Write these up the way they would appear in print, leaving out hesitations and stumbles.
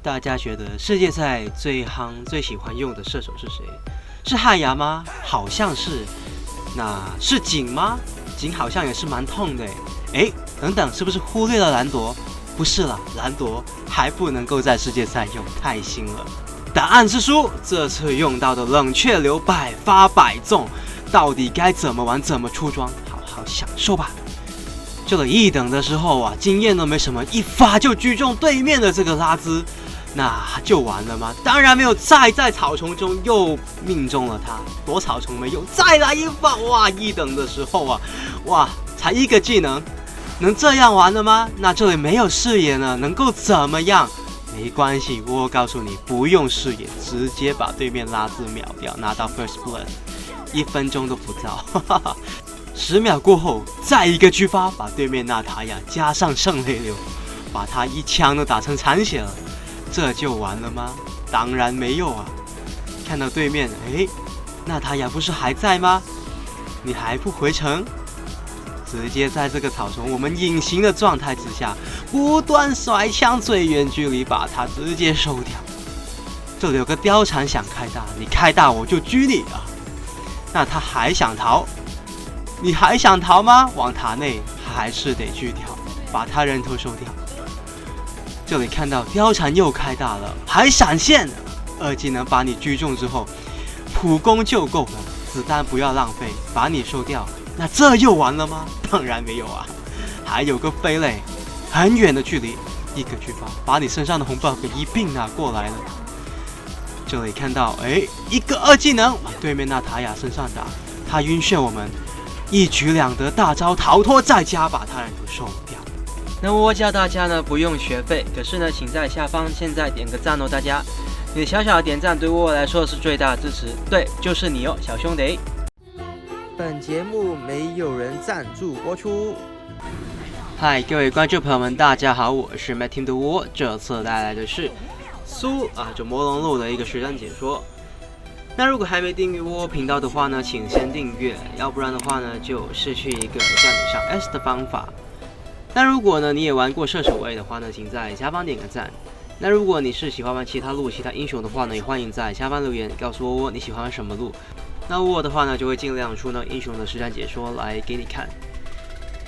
大家觉得世界赛最夯、最喜欢用的射手是谁？是汉牙吗？好像是。那是景吗？景好像也是蛮痛的诶。等等，是不是忽略了兰朵？不是啦，兰朵还不能够在世界赛用，太新了。答案是输。这次用到的冷却流百发百中，到底该怎么玩、怎么出装？好好享受吧。就了一等的时候啊，经验都没什么，一发就狙中对面的这个拉兹。那就完了吗？当然没有，在草丛中又命中了他，躲草丛没用，再来一发，哇！一等的时候啊，哇，才一个技能，能这样玩了吗？那这里没有视野呢，能够怎么样？没关系，我告诉你，不用视野，直接把对面拉兹秒掉，拿到 First Blood，1分钟都不到，10秒过后，再一个狙发，把对面娜塔雅加上圣泪流，把他一枪都打成残血了。这就完了吗？当然没有啊！看到对面，娜塔雅不是还在吗？你还不回城？直接在这个草丛我们隐形的状态之下，不断甩枪，最远距离把他直接收掉。这里有个貂蝉想开大，你开大我就狙你啊！那他还想逃？你还想逃吗？往塔内还是得狙掉，把他人头收掉。这里看到貂蝉又开大了，还闪现，2技能把你狙中之后，普攻就够了，子弹不要浪费，把你收掉。那这又完了吗？当然没有啊，还有个飞垒，很远的距离，一个狙发，把你身上的红 buff 一并拿过来了。这里看到，一个2技能往对面娜塔雅身上打，他晕眩我们，1举2得，大招逃脱，再加把他人头收掉。那我教大家呢不用学费，可是呢，请在下方现在点个赞哦，大家，你的小小的点赞对我来说是最大的支持，对，就是你哦，小兄弟。本节目没有人赞助播出。嗨，各位观众朋友们，大家好，我是 Matin 的我，这次带来的是就魔龙路的一个实战解说。那如果还没订阅我频道的话呢，请先订阅，要不然的话呢，就失去一个叫你上 S 的方法。那如果呢你也玩过射手位的话呢，请在下方点个赞。那如果你是喜欢玩其他路、其他英雄的话呢，也欢迎在下方留言告诉我你喜欢玩什么路。那我的话呢，就会尽量出英雄的实战解说来给你看。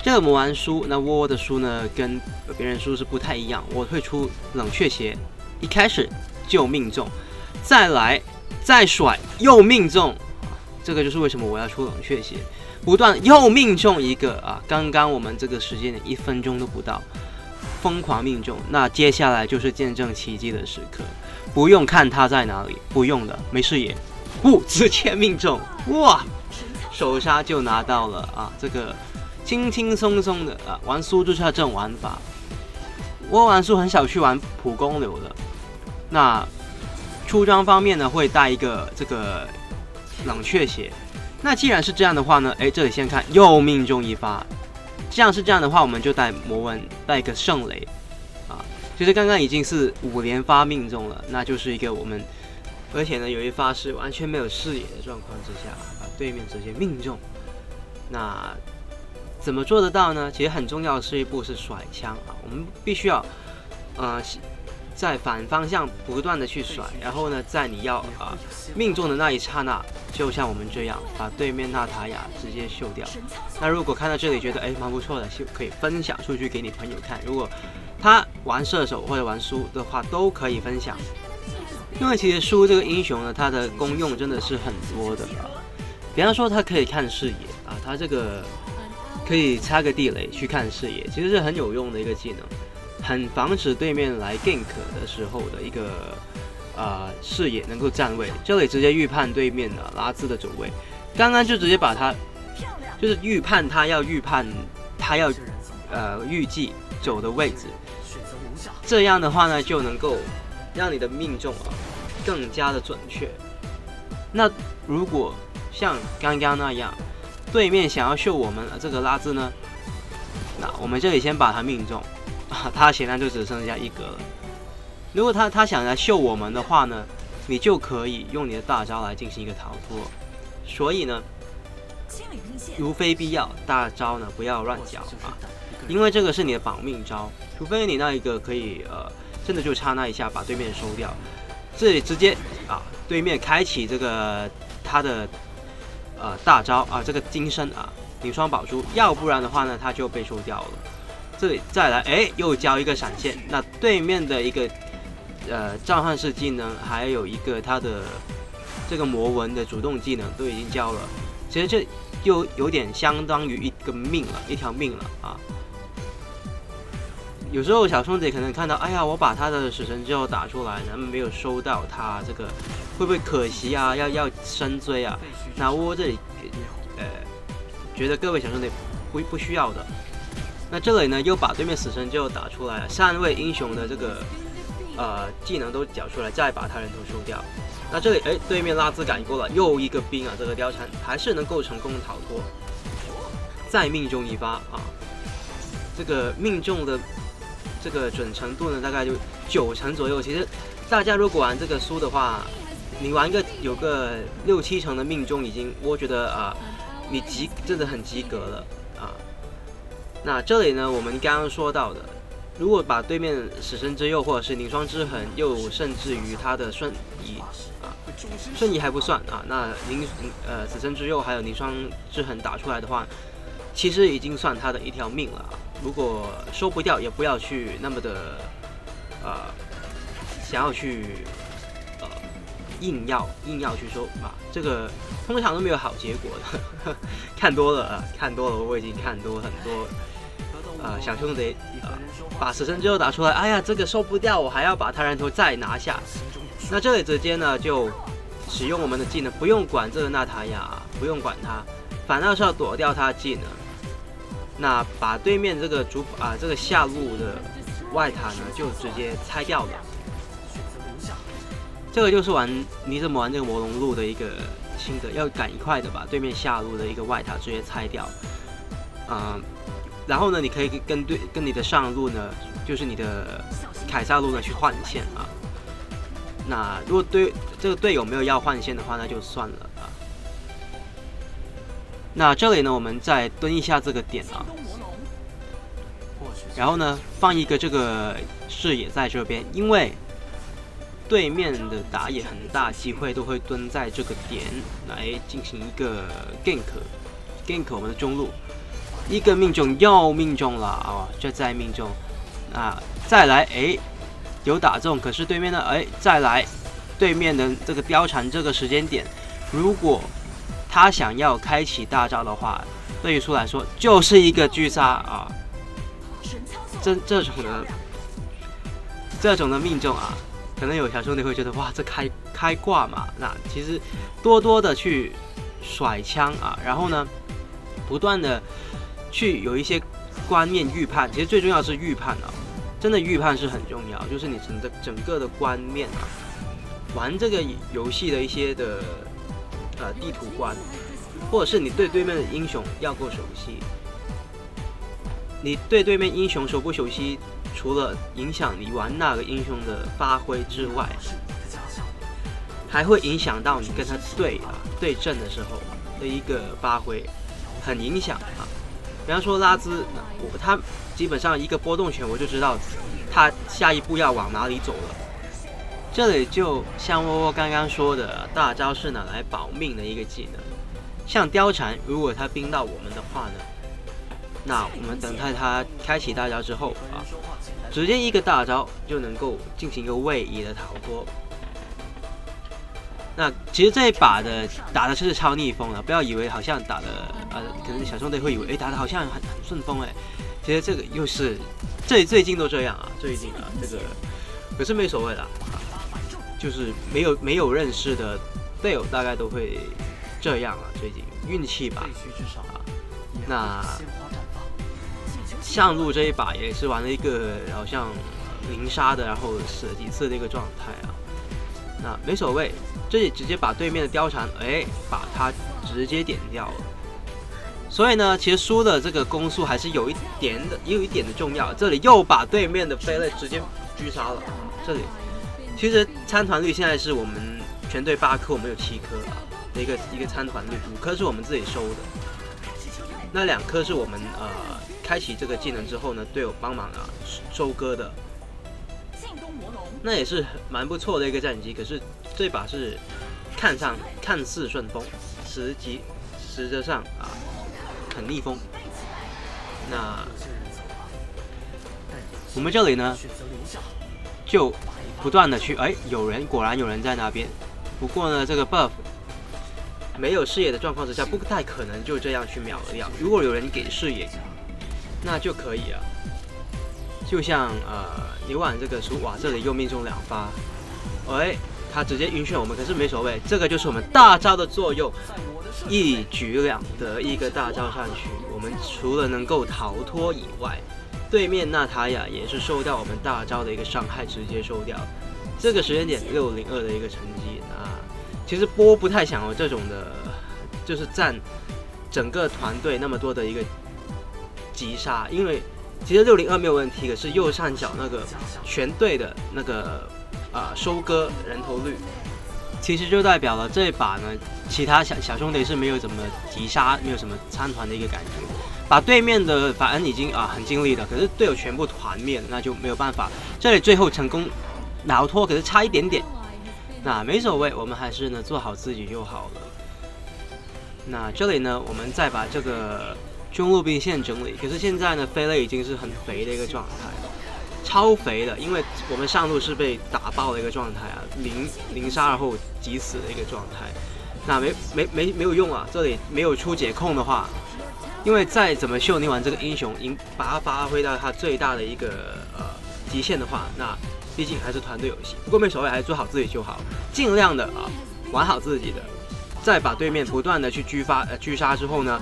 这个魔丸书，那窝的书呢跟别人书是不太一样，我会出冷却鞋，一开始就命中，再来再甩又命中，这个就是为什么我要出冷却鞋。不断又命中一个啊！刚刚我们这个时间点1分钟都不到，疯狂命中。那接下来就是见证奇迹的时刻，不用看他在哪里，不用的，没视野，直接命中，哇！手杀就拿到了啊！这个轻轻松松的啊，玩苏就是要这种玩法。我玩苏很少去玩普攻流的，那出装方面呢会带一个这个冷却鞋。那既然是这样的话呢，这里先看又命中一发，这样的话，我们就带魔纹，带一个圣雷啊。其实刚刚已经是5连发命中了，那就是一个我们，而且呢有一发是完全没有视野的状况之下，把对面直接命中。那怎么做得到呢？其实很重要的是一步是甩枪啊，我们必须要在反方向不断的去甩，然后呢，在你要命中的那一刹那，就像我们这样把对面娜塔雅直接秀掉。那如果看到这里觉得蛮不错的，就可以分享出去给你朋友看。如果他玩射手或者玩苏的话，都可以分享。因为其实苏这个英雄呢，它的功用真的是很多的啊。比方说，它可以看视野啊，它这个可以插个地雷去看视野，其实是很有用的一个技能。很防止对面来 gank 的时候的一个视野能够站位，这里直接预判对面的拉兹的走位，刚刚就直接把他就是预判他要预计走的位置，这样的话呢就能够让你的命中更加的准确。那如果像刚刚那样，对面想要秀我们这个拉兹呢，那我们这里先把他命中。他显然就只剩下1格了。如果他想来秀我们的话呢，你就可以用你的大招来进行一个逃脱。所以呢，如非必要，大招呢不要乱搅啊，因为这个是你的保命招，除非你那一个可以真的就差那一下把对面收掉。这里直接啊，对面开启这个他的大招啊，这个金身啊，女双宝珠，要不然的话呢，他就被收掉了。这里再来，哎，又交一个闪现，那对面的一个召唤师技能，还有一个他的这个魔纹的主动技能都已经交了，其实这就有点相当于一个命了，一条命了啊。有时候小兄弟可能看到，哎呀，我把他的死神之后打出来，咱们没有收到他这个，会不会可惜啊？要深追啊？那我这里觉得各位小兄弟不需要的。那这里呢，又把对面死神之后打出来了，3位英雄的这个技能都缴出来，再把他人头收掉。那这里哎，对面拉兹赶过了，又一个兵啊，这个貂蝉还是能够成功逃脱，再命中一发啊，这个命中的这个准程度呢，大概就90%左右。其实大家如果玩这个输的话，你玩有个6、7成的命中，已经我觉得你真的很及格了啊。那这里呢，我们刚刚说到的，如果把对面死神之右或者是凝霜之痕，又甚至于他的瞬移啊，瞬移还不算啊，那死神之右还有凝霜之痕打出来的话，其实已经算他的一条命了。如果收不掉，也不要去那么的想要去硬要去收啊，这个通常都没有好结果的。看多了，我已经看多很多。小兄弟把死神之后打出来，哎呀，这个收不掉，我还要把他人头再拿下。那这里直接呢就使用我们的技能，不用管这个娜塔雅，不用管他，反倒是要躲掉他的技能。那把对面这个这个下路的外塔呢就直接拆掉了。这个就是你怎么玩这个魔龙路的一个心得，要赶快的把对面下路的一个外塔直接拆掉。然后呢，你可以跟你的上路呢，就是你的凯撒路呢去换线啊。那如果这个队友没有要换线的话，那就算了啊。那这里呢，我们再蹲一下这个点啊，然后呢放一个这个视野在这边，因为对面的打野很大机会都会蹲在这个点来进行一个 gank 我们的中路。一个命中又命中了啊，这再命中啊，再来哎有打中，可是对面呢哎再来，对面的这个貂蝉这个时间点，如果他想要开启大招的话，对于出来说就是一个狙杀啊，这种的命中啊，可能有小兄弟会觉得哇这开挂嘛，那其实多多的去甩枪啊，然后呢不断的去有一些观念预判，其实最重要是预判啊，真的预判是很重要，就是你整个的观念啊，玩这个游戏的一些的地图观，或者是你对对面的英雄要够熟悉。你对对面英雄熟不熟悉，除了影响你玩那个英雄的发挥之外，还会影响到你跟他对阵的时候的一个发挥，很影响啊。比方说拉兹，他基本上一个波动拳我就知道他下一步要往哪里走了。这里就像窝窝刚刚说的，大招是拿来保命的一个技能。像貂蝉，如果他冰到我们的话呢，那我们等待他开启大招之后啊，直接一个大招就能够进行一个位移的逃脱。那其实这一把的打的是超逆风了，不要以为好像打的可能小兄弟会以为打的好像很顺风其实这个又是最近都这样啊，最近啊这个可是没所谓啦就是没有认识的队友大概都会这样啊，最近运气吧那上路这一把也是玩了一个好像0杀的，然后死了几次的一个状态啊，那没所谓。这里直接把对面的貂蝉，把它直接点掉了。所以呢，其实输的这个攻速还是有一点的重要。这里又把对面的飞类直接狙杀了。这里其实参团率现在是我们全队8颗，我们有7颗的一个参团率，5颗是我们自己收的，那2颗是我们开启这个技能之后呢，队友帮忙收割的。那也是蛮不错的一个战绩。可是这把是看似顺风，实质上很逆风。那我们这里呢，就不断的去果然有人在那边。不过呢，这个 buff 没有视野的状况之下，不太可能就这样去秒掉。如果有人给视野，那就可以了。就像牛婉这个这里又命中2发，他直接晕眩我们，可是没所谓，这个就是我们大招的作用，一举2得一个大招上去，我们除了能够逃脱以外，对面娜塔雅也是受到我们大招的一个伤害，直接收掉。这个时间点602的一个成绩其实波不太想有这种的，就是占整个团队那么多的一个击杀，因为其实602没有问题，可是右上角那个全队的那个收割人头率，其实就代表了这一把呢，其他小兄弟是没有怎么击杀，没有什么参团的一个感觉，把对面的法恩已经很尽力了，可是队友全部团灭了，那就没有办法。这里最后成功逃脱，可是差一点点，那没所谓，我们还是呢做好自己就好了。那这里呢，我们再把这个中路兵线整理，可是现在呢，飞雷已经是很肥的一个状态，超肥的，因为我们上路是被打爆的一个状态零杀然后急死的一个状态，那没有用啊，这里没有出解控的话，因为再怎么秀你玩这个英雄，把它发挥到它最大的一个极限的话，那毕竟还是团队游戏，不过没所谓，还是做好自己就好，尽量的玩好自己的，再把对面不断的去狙杀之后呢，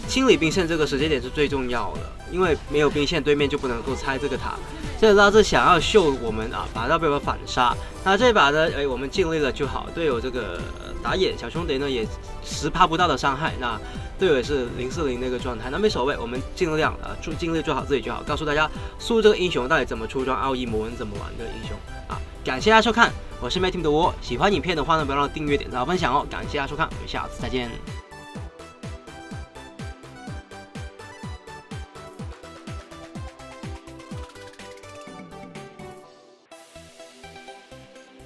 清理兵线这个时间点是最重要的，因为没有兵线，对面就不能够拆这个塔。这拉兹想要秀我们把到被我反杀，那这把呢，我们尽力了就好。队友这个打野小兄弟呢也10%不到的伤害，那队友也是040那个状态，那没所谓，我们尽量尽力做好自己就好。告诉大家，苏这个英雄到底怎么出装，奥义魔文怎么玩这个英雄感谢大家收看，我是 Mateam 的我，喜欢影片的话呢，不要忘了订阅、点赞、分享哦。感谢大家收看，我们下次再见。